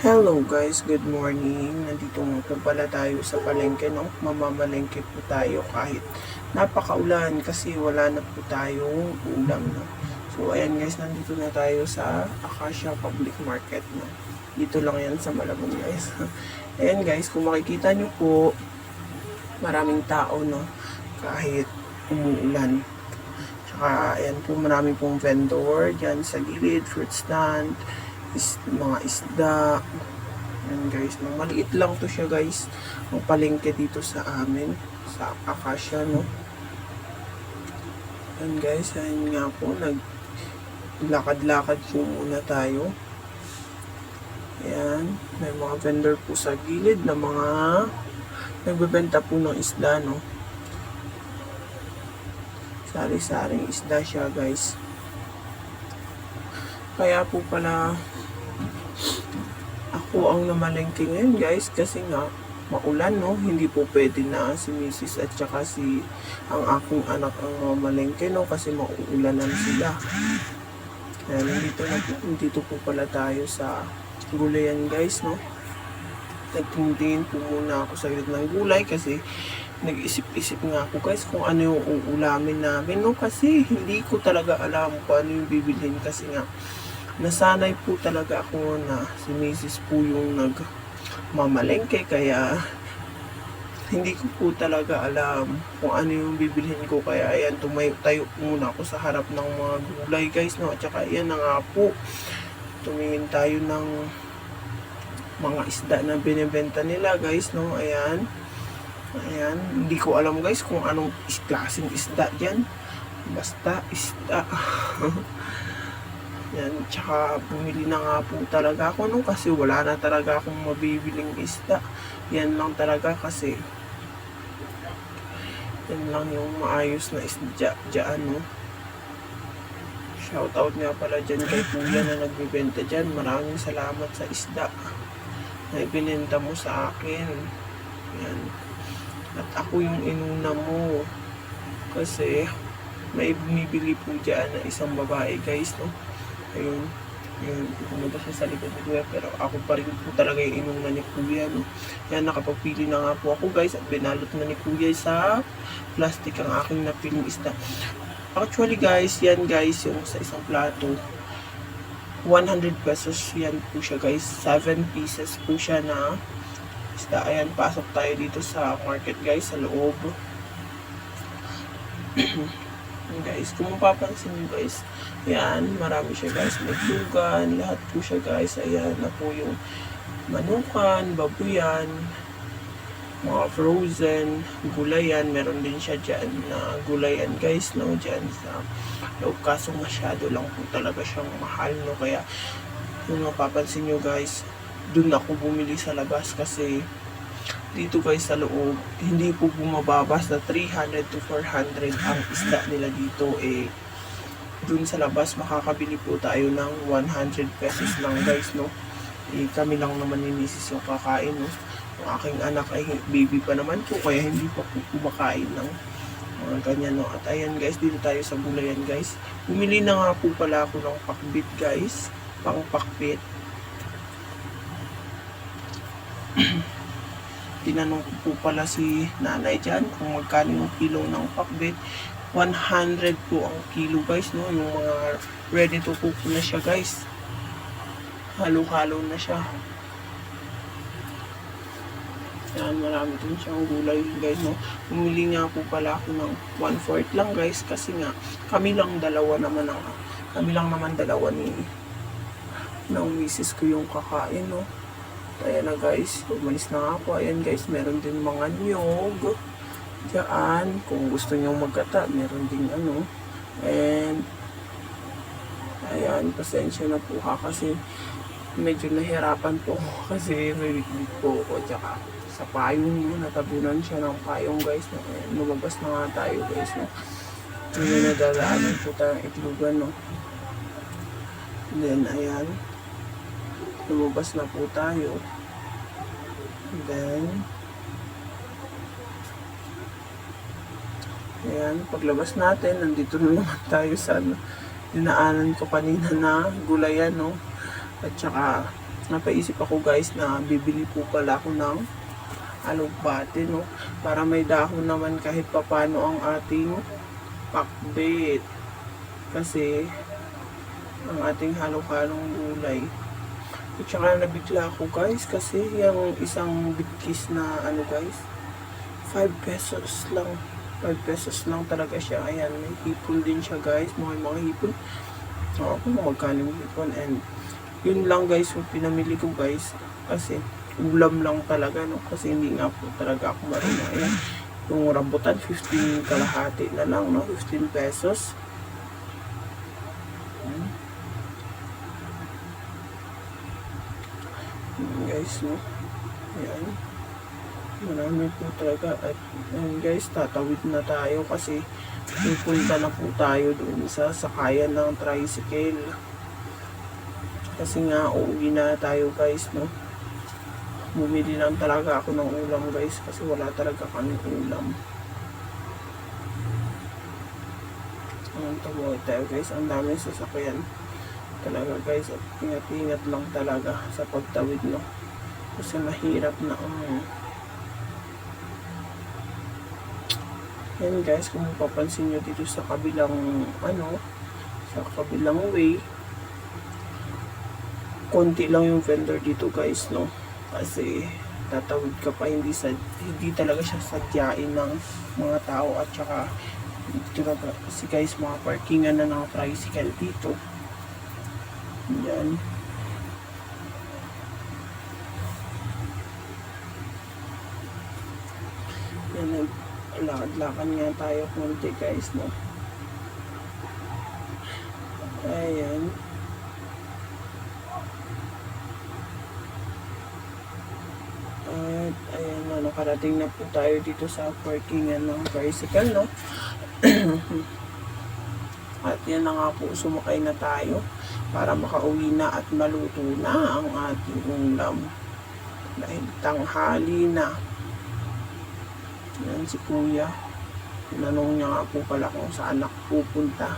Hello guys, good morning. Nandito nga po pala tayo sa palengke, no? Mamamalengke po tayo kahit napakaulan kasi wala na po tayong ulam, no? So ayan guys, nandito na tayo sa Acacia Public Market, no? Dito lang yan sa Malabon guys. Ayan guys, kung makikita nyo po, maraming tao, no? Kahit umuulan. Tsaka ayan po, marami pong vendor dyan sa gilid, fruit stand, mga isda. Yan guys, no? Maliit lang to siya guys. Ang palengke dito sa amin, sa Acacia, no? Yan guys, ayun nga po, naglakad-lakad po muna tayo. Ayan, may mga vendor po sa gilid na mga nagbebenta po ng isda, no? Sari-saring isda siya guys. Kaya po pala ako ang namalengke ngayon guys kasi nga maulan, no? Hindi po pwede na si Mrs. at saka ang aking anak ang mamalengke, no? Kasi mauulanan sila. Ayan, nandito po pala tayo sa gulayan guys, no? Nagtingin po muna ako sa gilid ng gulay kasi nag-isip-isip nga ako guys kung ano yung uulamin namin, no? Kasi hindi ko talaga alam kung ano yung bibilhin kasi nga nasanay po talaga ako na si Mrs. po yung nagmamalengke kaya hindi ko po talaga alam kung ano yung bibilhin ko kaya ayan, tayo muna ako sa harap ng mga gulay guys, no? At saka ayan na nga po, tumingin tayo ng mga isda na binibenta nila guys, no? Ayan, hindi ko alam guys kung anong klaseng isda dyan, basta isda. Yan, tsaka bumili na nga po talaga ako, no? Kasi wala na talaga akong mabibiling isda. Yan lang talaga kasi yan lang yung maayos na isda dyan, no? Shoutout nga pala dyan kay kuya na nagbibenta dyan. Maraming salamat sa isda na ibinenta mo sa akin. Yan. At ako yung inuna mo kasi may bumibili po dyan na isang babae guys, no? Ayun, pumunta siya sa likod ni Kuya pero ako pa rin po talaga yung inuna ni Kuya, no? Yan, nakapagpili na nga po ako guys at binalot na ni Kuya sa plastic ang aking napiling isda. Actually guys, yan guys, yung sa isang plato 100 pesos yan po siya guys, 7 pieces po siya na isda. Ayan, pasok tayo dito sa market guys, sa loob. Guys, kung mapapansin nyo guys, yan, marami siya guys, may tugan, lahat po siya guys. Ayan na po yung manukan, babuyan, mga frozen, gulayan, meron din siya dyan na gulayan guys, no, dyan sa loob, kaso masyado lang po talaga siyang mahal, no, kaya kung mapapansin nyo guys, dun ako bumili sa labas kasi dito guys sa loob, hindi po bumababa sa 300 to 400 ang isda nila dito. Dun sa labas makakabili po tayo ng 100 pesos lang guys, no? Kami lang naman ni Mrs. yung kakain, no? Yung aking anak ay baby pa naman po kaya hindi pa po kumakain ng mga ganyan, no? At ayan guys, dito tayo sa gulayan guys. Bumili na nga po pala ako ng pakbit guys, pang pakbit. Tinanong ko po pala si nanay dyan kung magkano yung kilo ng pakbet. 100 po ang kilo guys, no? Yung mga ready to cook na siya guys. Halo-halo na siya. Yan, marami din siyang gulay guys, no? Bumili nga po pala ako ng 1/4 lang guys kasi nga kami lang naman dalawa ni ng misis ko yung kakain, no? Ayan na guys, umalis na nga po. Ayan guys, meron din mga niyog diyan. Kung gusto nyo magkata, meron din ano. And ayan, pasensya na po ha kasi medyo nahirapan po kasi may weekly po ako. Tsaka sa payong mo, natabunan siya ng payong guys. Ayan, lumabas na nga tayo guys, no? Hindi nadadaanan po tayong itlugan, no? And then ayan, lumabas na po tayo. And then ayan, paglabas natin, nandito na naman tayo sa dinaanan ko kanina na gulayan, no? At saka napaisip ako guys na bibili po pala ako ng alugbate, no? Para may dahon naman kahit papano ang ating pakbet. Kasi ang ating halo-halong gulay. At saka nabigla ako guys kasi yung isang bitkis na ano guys, 5 pesos lang. 5 pesos lang talaga siya. Ayan, may hipon din siya guys. Mga hipon. Oo, kung magkano yung hipon. And yun lang guys yung pinamili ko guys. Kasi ulam lang talaga, no? Kasi hindi nga po talaga ako marunong. Ayan, yung rambutan 15 kalahati na lang, no? 15 pesos. Guys, no? Ayan. Marami po talaga. At ayan guys, tatawid na tayo kasi pupunta na po tayo doon sa sakayan ng tricycle. Kasi nga, uuwi na tayo guys, no? Bumili lang talaga ako ng ulam guys kasi wala talaga kami ulam. Ayan, tawid tayo guys. Ang dami sasakyan talaga guys. At ingat-ingat lang talaga sa pagtawid, no? Kasi mahirap na yan guys, kung mapapansin nyo dito sa kabilang sa kabilang way, konti lang yung vendor dito guys, no? Kasi tatawid ka pa, hindi talaga siya sadyain ng mga tao. At saka dito na kasi guys, mga parkingan na ng tricycle dito. Yan. Yan, lakad-lakad nga tayo konti guys, no? Ayan. At ayan na, nakarating na po tayo dito sa parkingan ng tricycle, no? At yan na nga po, sumakay na tayo para makauwi na at maluto na ang ating ulam. Dahil tanghali na. Yan si kuya. Tinanong niya nga po pala kung saan ako pupunta.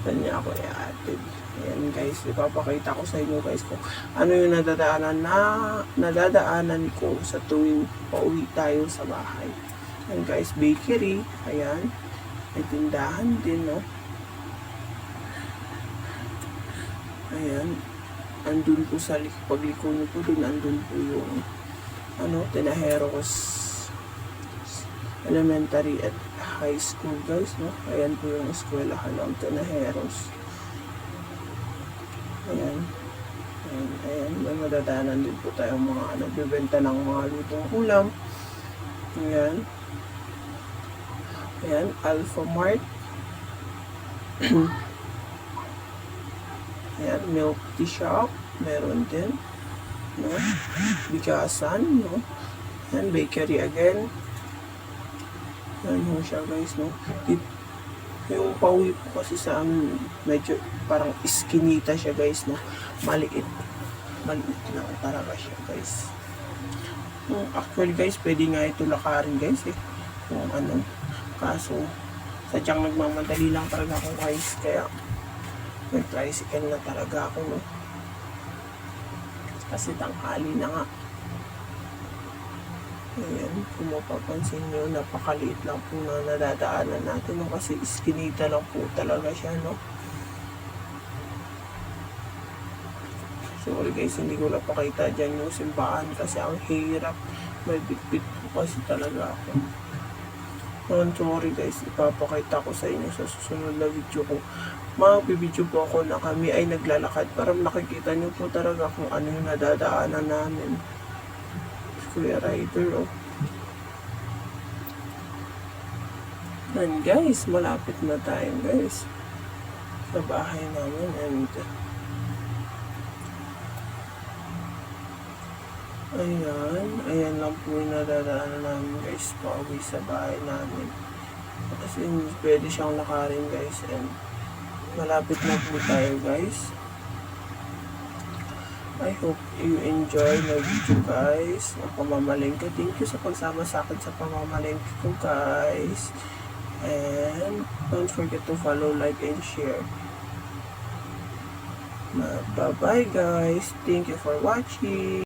Saan niya ako i-atid. Ayan guys, ipapakita ko sa inyo guys kung ano yung nadadaanan ko sa tuwing pauwi tayo sa bahay. Ayan guys, bakery. Ayan. May tindahan din, no? Ayan. Andun po sa pagliko nyo po dun, andun po yung Tinajeros Elementary at High School guys, no? Ayan po yung eskwelahan ng Tinajeros. Ayan. Ayan. May madadaanan din po tayong mga nagbibenta ng mga lutong ulam. Ayan. Ayan. Alpha Mart. Ayan. Milk tea shop. Meron din. No? Bigasan. No? Ayan. Bakery again. Ayan mo siya guys, no? Yung pauwi po kasi sa amin, medyo parang iskinita siya guys, no? Maliit lang talaga siya guys. Actually guys, pwede nga ito lakarin guys, kung kaso sadyang nagmamadali lang talaga ako guys, kaya may tricycle na talaga ako, no? Kasi tanghali na nga. Ayan, kung mapapansin nyo, napakaliit lang po na nadadaanan natin, no? Kasi iskinita lang po talaga siya, no? Sorry guys, hindi ko napakita dyan yung simbahan kasi ang hirap. May bitbit po kasi talaga ako. Sorry guys, ipapakita ko sa inyo sa susunod na video ko. Magbibideo po ako na kami ay naglalakad para makikita nyo po talaga kung ano yung nadadaanan namin. Kuya Rider, oh. And guys, malapit na tayo guys sa bahay namin. And ayan lang po yung nadadaanan namin guys pauwi sa bahay namin. Kasi pwede siyang lakarin guys. And malapit na po tayo guys. I hope you enjoy my video guys ng pamamalengke. Thank you sa pagsama sa akin sa pamamalengke ko guys. And don't forget to follow, like, and share Bye-bye guys. Thank you for watching.